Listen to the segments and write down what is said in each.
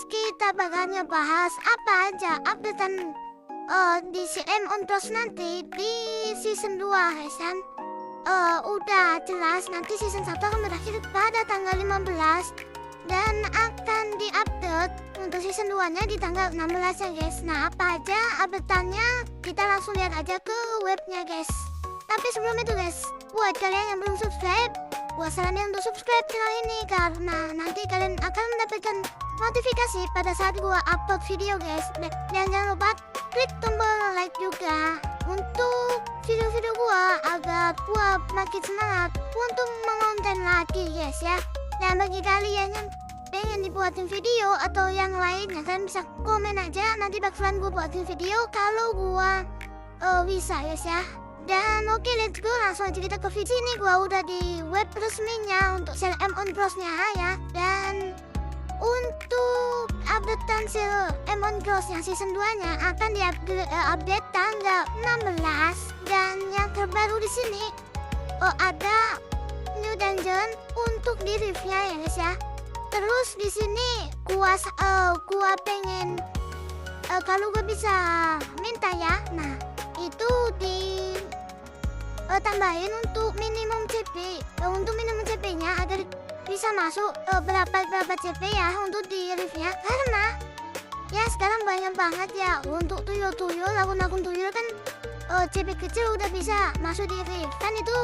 kita bakal ngebahas apa aja updatean di CM on Cross nanti di season 2 guys kan. Udah jelas nanti season 1 akan berakhir pada tanggal 15 dan akan diupdate untuk season 2 nya di tanggal 16 ya guys. Nah, apa aja updateannya kita langsung lihat aja ke webnya guys. Tapi sebelum itu guys, buat kalian yang belum subscribe, gua saranin untuk subscribe channel ini karena nanti kalian akan mendapatkan notifikasi pada saat gua upload video guys. Dan jangan lupa klik tombol like juga untuk video-video gua agar gua makin semangat untuk mengonten lagi guys ya. Dan bagi kalian yang pengen dibuatin video atau yang lainnya, kalian bisa komen aja, nanti bakalan gua buatin video kalau gua bisa guys ya. Dan oke, let's go, langsung aja kita ke video ini. Gua udah di web resminya untuk CM on Cross nya ya. Dan untuk updatean CM on Cross yang season 2 nya akan update tanggal 16. Dan yang terbaru di sini ada new dungeon untuk di riftnya ya guys ya. Terus di sini gua pengen kalau gua bisa minta ya, nah itu di tambahin untuk minimum CP. Untuk minimum CP nya agar bisa masuk berapa CP ya untuk di riftnya, karena ya sekarang banyak banget ya untuk tuyul-tuyul, akun-akun tuyul kan CP kecil udah bisa masuk di rift, kan itu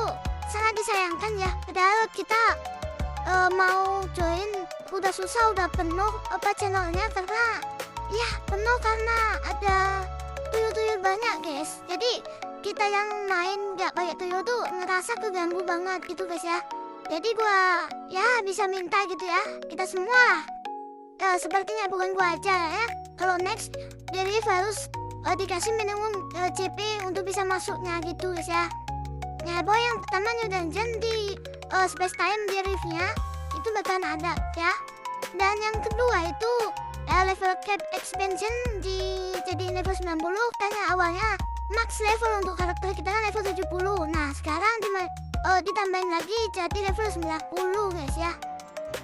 sangat disayangkan ya. Padahal kita mau join udah susah, udah penuh channelnya karena ya penuh karena ada tuyul-tuyul banyak guys. Jadi kita yang main gak pakai tuyul tuh ngerasa keganggu banget gitu guys ya. Jadi gua ya bisa minta gitu ya, kita semua sepertinya bukan gua aja ya. Kalau next dari harus dikasih minimum CP untuk bisa masuknya gitu guys ya. Ya boy, yang pertama new dungeon di space time di riftnya itu bakalan ada ya. Dan yang kedua itu level cap expansion jadi level 90, karena awalnya max level untuk karakter kita kan level 70. Nah sekarang ditambahin lagi jadi level 90 guys ya.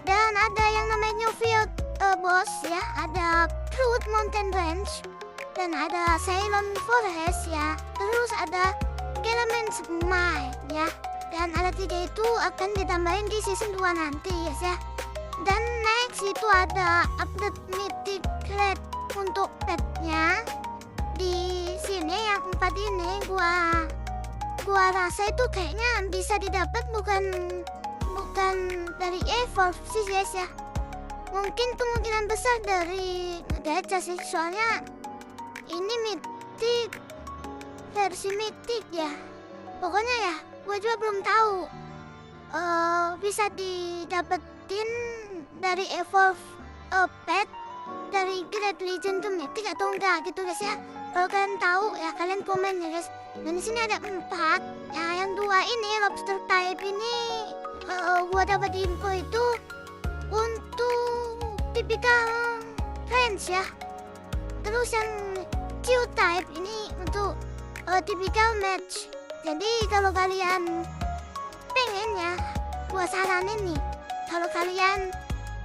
Dan ada yang namanya new field boss ya, ada Crude Mountain Range dan ada Ceylon Forest ya. Terus ada Elements Mine ya. Dan ada 3 itu akan ditambahin di season 2 nanti guys ya. Dan next itu ada update mythic rate untuk petnya. Di sini yang 4 ini gua rasa itu kayaknya bisa didapat bukan dari evolve sih guys ya. Mungkin kemungkinan besar dari gacha sih, soalnya ini mythic versi mythic ya. Pokoknya ya gua juga belum tahu bisa didapetin dari evolve pet dari Great Legend to Mythic atau enggak gitu guys ya. Kalau kalian tahu ya kalian komen ya guys. Dan di sini ada 4 ya, yang 2 ini lobster type ini gua dapat info itu untuk typical range ya. Terus yang Q type ini untuk typical match. Jadi kalau kalian pengen ya, gua saranin nih, kalau kalian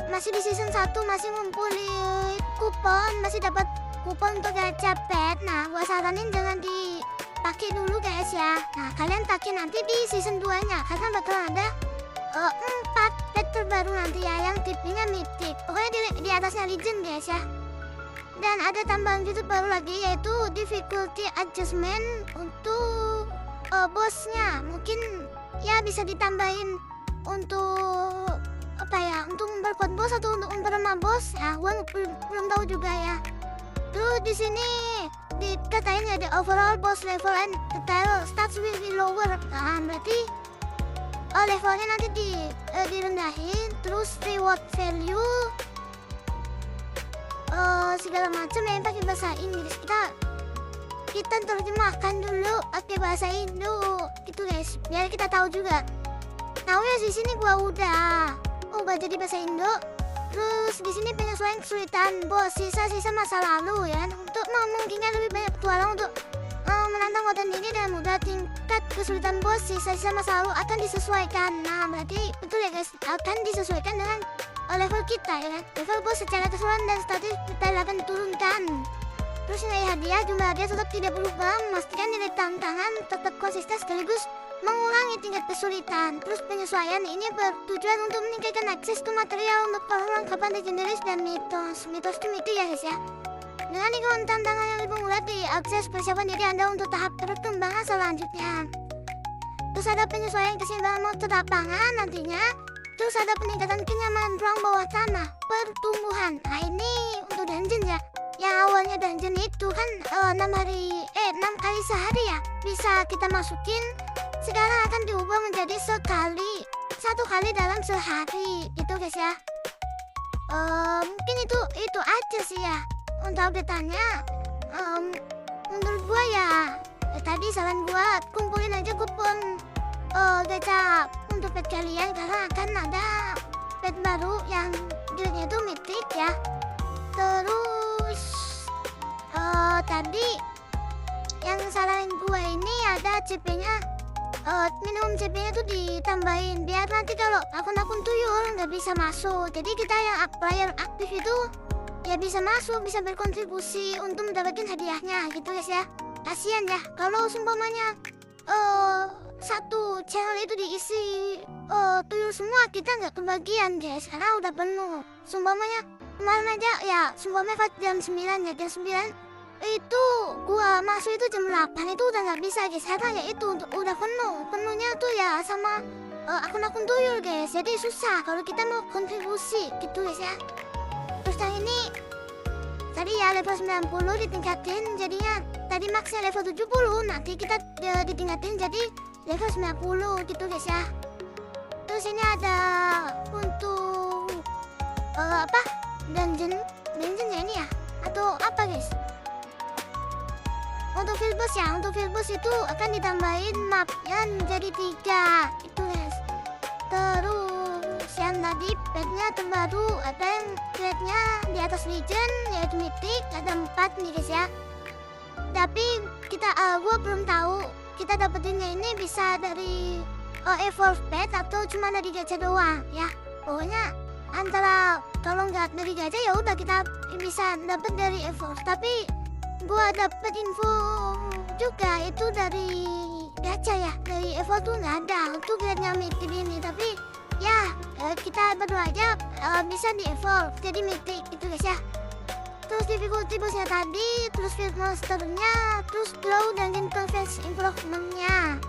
masih di season 1 masih ngumpulin kupon, masih dapat kupon untuk gacha pet, nah gua saranin jangan dipakai dulu guys ya. Nah kalian pakai nanti di season 2 nya, karena bakal ada 4 pet terbaru nanti ya, yang tipenya mythic, pokoknya di atasnya legend guys ya. Dan ada tambahan fitur baru lagi, yaitu difficulty adjustment untuk bosnya. Mungkin ya bisa ditambahin untuk apa ya, untuk memperkuat bos atau untuk memperlemah bos ya, gua belum tahu juga ya. Terus di sini dikatain ada overall boss level and detail starts will be lower. Nah berarti levelnya nanti direndahin. Terus reward value segala macam yang pakai bahasa Inggris, kita terjemahkan dulu pakai bahasa Indo gitu guys, biar kita tahu juga. Nah ya di sini gua udah jadi bahasa Indo. Terus di sini penyesuaian kesulitan bos, sisa-sisa masa lalu ya, untuk memungkinkan lebih banyak petualang untuk menantang konten ini dan mudah. Tingkat kesulitan bos sisa-sisa masa lalu akan disesuaikan. Nah berarti betul ya guys, akan disesuaikan dengan level kita ya kan. Level bos secara keseluruhan dan status kita akan diturunkan. Terus nilai hadiah, jumlah hadiah tetap tidak berubah, memastikan nilai tantangan tetap konsisten sekaligus mengurangi tingkat kesulitan. Terus penyesuaian ini bertujuan untuk meningkatkan akses ke material untuk perlengkapan legendaris dan mitos. Mitos itu ya guys ya. Dengan lingkungan tantangan yang lebih mudah diakses, persiapan diri Anda untuk tahap perkembangan selanjutnya. Terus ada penyesuaian keseimbangan motor lapangan nantinya. Terus ada peningkatan kenyamanan ruang bawah tanah, pertumbuhan. Nah ini untuk dungeon ya. Yang awalnya dungeon itu kan 6 kali sehari ya bisa kita masukin. Sekarang akan diubah menjadi 1 kali dalam sehari gitu guys ya. Mungkin itu aja sih ya untuk update-annya. Menurut gua ya tadi saran gua kumpulin aja kupon gacha untuk pet kalian karena akan ada pet baru yang grade-nya itu mythic ya. Terus tadi yang saranin gue ini ada CP-nya, minimum CP-nya tuh ditambahin biar nanti kalau akun-akun tuyul nggak bisa masuk. Jadi kita yang player aktif itu ya bisa masuk, bisa berkontribusi untuk mendapatkan hadiahnya gitu guys ya. Kasian ya kalau seumpamanya satu channel itu diisi tuyul semua, kita nggak kebagian guys karena udah penuh. Seumpamanya kemarin aja ya, seumpamanya jam 9 ya, jam 9 itu gua masuk itu jam 8 itu udah nggak bisa guys karena ya itu udah penuhnya tuh ya sama akun-akun tuyul guys. Jadi susah kalau kita mau kontribusi gitu guys ya. Terus yang ini tadi ya level 90 ditingkatin, jadinya tadi maksnya level 70, nanti kita ditingkatin jadi level 90 gitu guys ya. Terus ini ada untuk dungeon ya ini ya atau apa guys? Untuk field boss ya, untuk field boss itu akan ditambahin mapnya menjadi 3 itu guys. Terus yang tadi petnya terbaru ada yang grade-nya di atas legend yaitu mythic, ada 4 nih guys ya. Tapi gua belum tahu kita dapetinnya ini bisa dari evolve pet atau cuma dari gacha doang ya. Pokoknya antara kalau nggak dari gacha ya udah kita bisa dapet dari evolve. Tapi gua dapet info juga itu dari gacha ya, dari evolve tuh nggak ada untuk grade-nya mythic ini. Tapi ya kita berdua aja bisa di evolve jadi mythic gitu guys ya. Terus difficulty bossnya tadi, terus field monsternya, terus glow dan confess improvement-nya.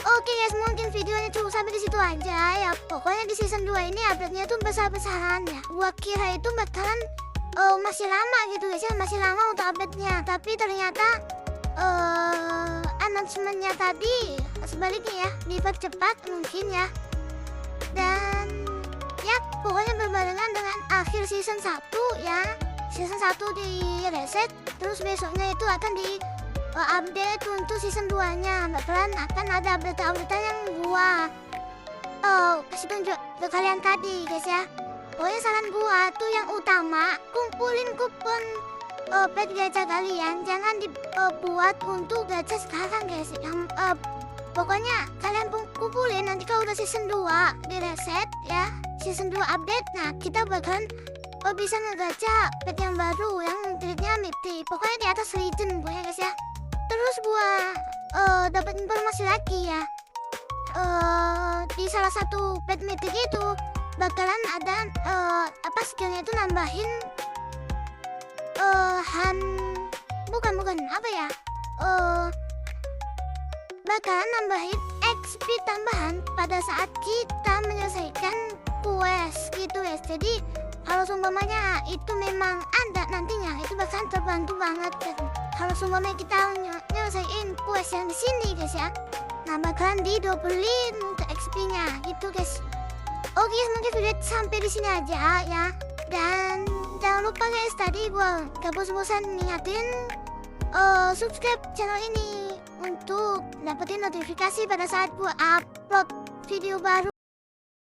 Oke guys, mungkin videonya cukup sampai di situ aja ya. Pokoknya di season 2 ini update-nya tuh besar-besaran ya. Gua kira itu bakalan masih lama gitu guys ya, masih lama untuk update-nya. Tapi ternyata announcement-nya tadi sebaliknya ya, dipercepat mungkin ya. Dan ya pokoknya berbarengan dengan akhir season 1 ya. Season 1 di reset, terus besoknya itu akan di update untuk season 2-nya. Bakalan akan ada update-update yang gua kasih tunjuk ke kalian tadi guys ya. Pokoknya saran gua tuh yang utama, kumpulin kupon pet gacha kalian, jangan dibuat untuk gacha sekarang guys. Pokoknya kalian kumpulin, nanti kalau udah season 2 di reset ya, season 2 update, nah kita bakalan bisa ngegacha pet yang baru yang grade-nya mythic. Pokoknya di atas legend pokoknya guys ya. Terus gua dapat informasi lagi ya, di salah satu pet mythic itu bakalan ada skillnya itu nambahin bukan apa ya, bakalan nambahin XP tambahan pada saat kita menyelesaikan quest gitu guys. Jadi kalau seumpamanya itu memang ada nantinya, itu bakalan terbantu banget kan. Kalau seumpamanya kita nyelesain quest yang di sini guys ya, nah bakalan didobelin untuk XP-nya gitu guys. Oke, mungkin video sampai di sini aja ya. Dan jangan lupa guys, tadi gua gak bosan-bosan ngingatin subscribe channel ini untuk dapetin notifikasi pada saat gua upload video baru.